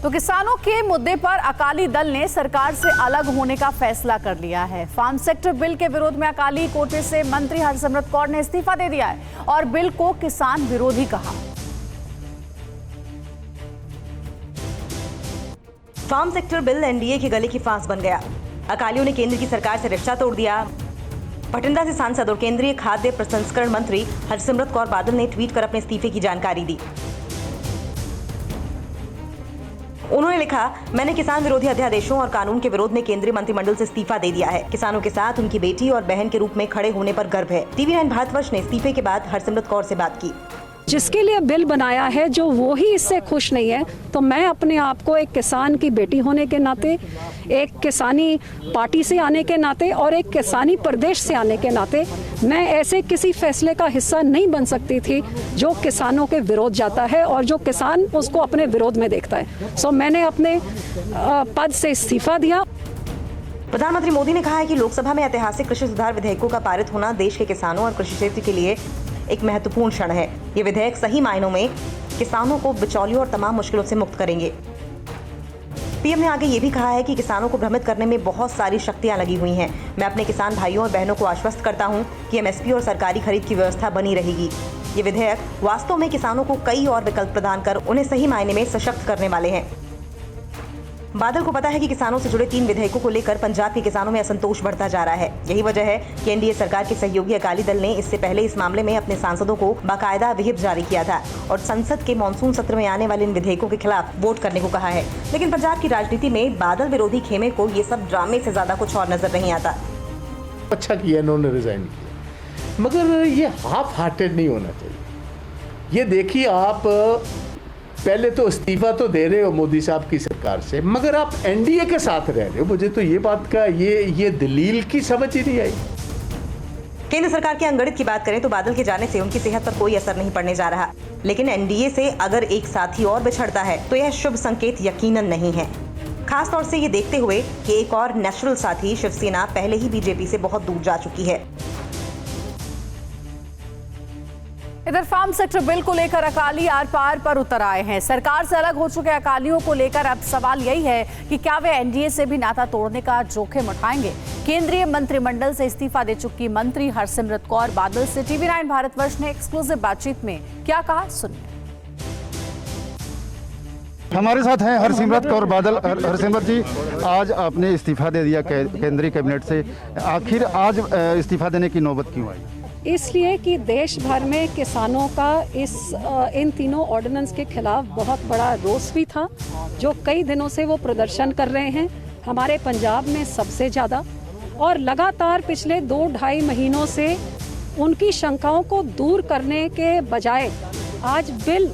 तो किसानों के मुद्दे पर अकाली दल ने सरकार से अलग होने का फैसला कर लिया है। फार्म सेक्टर बिल के विरोध में अकाली कोटे से मंत्री हरसिमरत कौर ने इस्तीफा दे दिया है और बिल को किसान विरोधी कहा। फार्म सेक्टर बिल एनडीए के गले की फांस बन गया। अकालियों ने केंद्र की सरकार से रिश्ता तोड़ दिया। भटिंडा से सांसद और केंद्रीय खाद्य प्रसंस्करण मंत्री हरसिमरत कौर बादल ने ट्वीट कर अपने इस्तीफे की जानकारी दी। उन्होंने लिखा, मैंने किसान विरोधी अध्यादेशों और कानून के विरोध में केंद्रीय मंत्रिमंडल से इस्तीफा दे दिया है। किसानों के साथ उनकी बेटी और बहन के रूप में खड़े होने पर गर्व है। TV9 भारतवर्ष ने इस्तीफे के बाद हरसिमरत कौर से बात की। जिसके लिए बिल बनाया है जो वो ही इससे खुश नहीं है, तो मैं अपने आप को एक किसान की बेटी होने के नाते, एक किसानी पार्टी से आने के नाते और एक किसानी प्रदेश से आने के नाते मैं ऐसे किसी फैसले का हिस्सा नहीं बन सकती थी जो किसानों के विरोध जाता है और जो किसान उसको अपने विरोध में देखता है। सो मैंने अपने पद से इस्तीफा दिया। प्रधानमंत्री मोदी ने कहा है कि लोकसभा में ऐतिहासिक कृषि सुधार विधेयकों का पारित होना देश के किसानों और कृषि क्षेत्र के लिए एक महत्वपूर्ण क्षण है। ये विधेयक सही मायनों में किसानों को बिचौलियों और तमाम मुश्किलों से मुक्त करेंगे। पीएम ने आगे ये भी कहा है कि किसानों को भ्रमित करने में बहुत सारी शक्तियां लगी हुई हैं। मैं अपने किसान भाइयों और बहनों को आश्वस्त करता हूं कि एमएसपी और सरकारी खरीद की व्यवस्था बनी रहेगी। ये विधेयक वास्तव में किसानों को कई और विकल्प प्रदान कर उन्हें सही मायने में सशक्त करने वाले हैं। बादल को पता है कि किसानों से जुड़े 3 विधेयकों को लेकर पंजाब के किसानों में असंतोष बढ़ता जा रहा है। यही वजह है कि एनडीए सरकार के सहयोगी अकाली दल ने इससे पहले इस मामले में अपने सांसदों को बाकायदा व्हिप जारी किया था और संसद के मानसून सत्र में आने वाले इन विधेयकों के खिलाफ वोट करने को कहा है। लेकिन पंजाब की राजनीति में बादल विरोधी खेमे को ये सब ड्रामे से ज्यादा कुछ और नजर नहीं आता। अच्छा किया इन्होंने रिजाइन किया, मगर ये हाफ हार्टेड नहीं होना चाहिए। ये देखिए, आप पहले तो इस्तीफा तो दे रहे हो मोदी साहब की सरकार से, मगर आप एनडीए के साथ रह रहे हो। मुझे तो ये बात का ये दलील की समझ ही नहीं आई। केंद्र सरकार के अंगड़ित की बात करें तो बादल के जाने से उनकी सेहत पर कोई असर नहीं पड़ने जा रहा, लेकिन एनडीए से अगर एक साथी और बिछड़ता है तो यह शुभ संकेत यकीनन नहीं है। खास तौर से ये देखते हुए कि एक और नेचुरल साथी शिवसेना पहले ही बीजेपी से बहुत दूर जा चुकी है। इधर फार्म सेक्टर बिल को लेकर अकाली आर पार पर उतर आए हैं। सरकार से अलग हो चुके अकालियों को लेकर अब सवाल यही है कि क्या वे एनडीए से भी नाता तोड़ने का जोखिम उठाएंगे। केंद्रीय मंत्रिमंडल से इस्तीफा दे चुकी मंत्री हरसिमरत कौर बादल से TV9 भारतवर्ष ने एक्सक्लूसिव बातचीत में क्या कहा, सुनिए। हमारे साथ हैं हरसिमरत कौर बादल। हरसिमरत जी, आज आपने इस्तीफा दे दिया केंद्रीय कैबिनेट से, आखिर आज इस्तीफा देने की नौबत क्यों आई? इसलिए कि देश भर में किसानों का इन तीनों ऑर्डिनेंस के खिलाफ बहुत बड़ा रोष भी था, जो कई दिनों से वो प्रदर्शन कर रहे हैं। हमारे पंजाब में सबसे ज़्यादा, और लगातार पिछले 2-2.5 महीनों से उनकी शंकाओं को दूर करने के बजाय आज बिल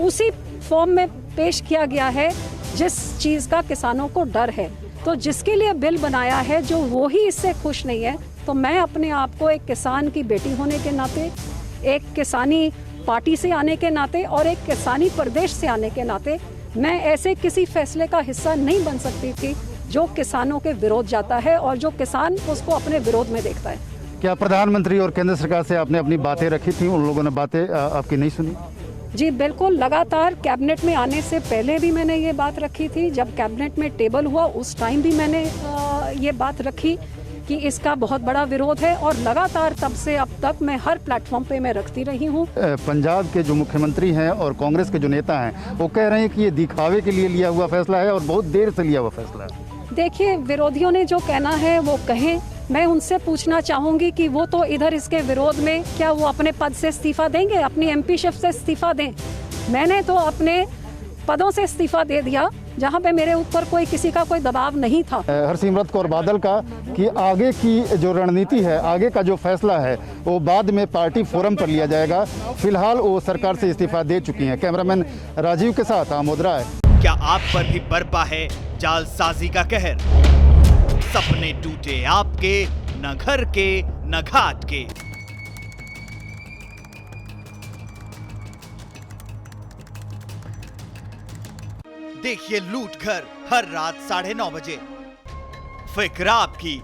उसी फॉर्म में पेश किया गया है जिस चीज़ का किसानों को डर है। तो जिसके लिए बिल बनाया है, जो वो ही इससे खुश नहीं है, तो मैं अपने आप को एक किसान की बेटी होने के नाते, एक किसानी पार्टी से आने के नाते और एक किसानी प्रदेश से आने के नाते मैं ऐसे किसी फैसले का हिस्सा नहीं बन सकती थी जो किसानों के विरोध जाता है और जो किसान उसको अपने विरोध में देखता है। क्या प्रधानमंत्री और केंद्र सरकार से आपने अपनी बातें रखी थी? उन लोगों ने बातें आपकी नहीं सुनी? जी बिल्कुल, लगातार कैबिनेट में आने से पहले भी मैंने ये बात रखी थी। जब कैबिनेट में टेबल हुआ उस टाइम भी मैंने ये बात रखी कि इसका बहुत बड़ा विरोध है, और लगातार तब से अब तक मैं हर प्लेटफॉर्म पे मैं रखती रही हूँ। पंजाब के जो मुख्यमंत्री हैं और कांग्रेस के जो नेता हैं वो कह रहे हैं कि ये दिखावे के लिए लिया हुआ फैसला है और बहुत देर से लिया हुआ फैसला है। देखिए, विरोधियों ने जो कहना है वो कहें। मैं उनसे पूछना चाहूँगी कि वो तो इधर इसके विरोध में क्या वो अपने पद से इस्तीफा देंगे, अपनी एमपीशिप से इस्तीफा दें। मैंने तो अपने पदों से इस्तीफा दे दिया जहां पे मेरे ऊपर कोई किसी का कोई दबाव नहीं था। हरसिमरत कौर बादल का कि आगे की जो रणनीति है, आगे का जो फैसला है वो बाद में पार्टी फोरम पर लिया जाएगा। फिलहाल वो सरकार से इस्तीफा दे चुकी हैं। कैमरामैन राजीव के साथ आमोद राय। क्या आप पर भी बरपा है जालसाजी का कहर? सपने टूटे आपके, न घर के न घाट के। देखिए लूट घर हर रात 9:30 बजे। फिक्र आपकी,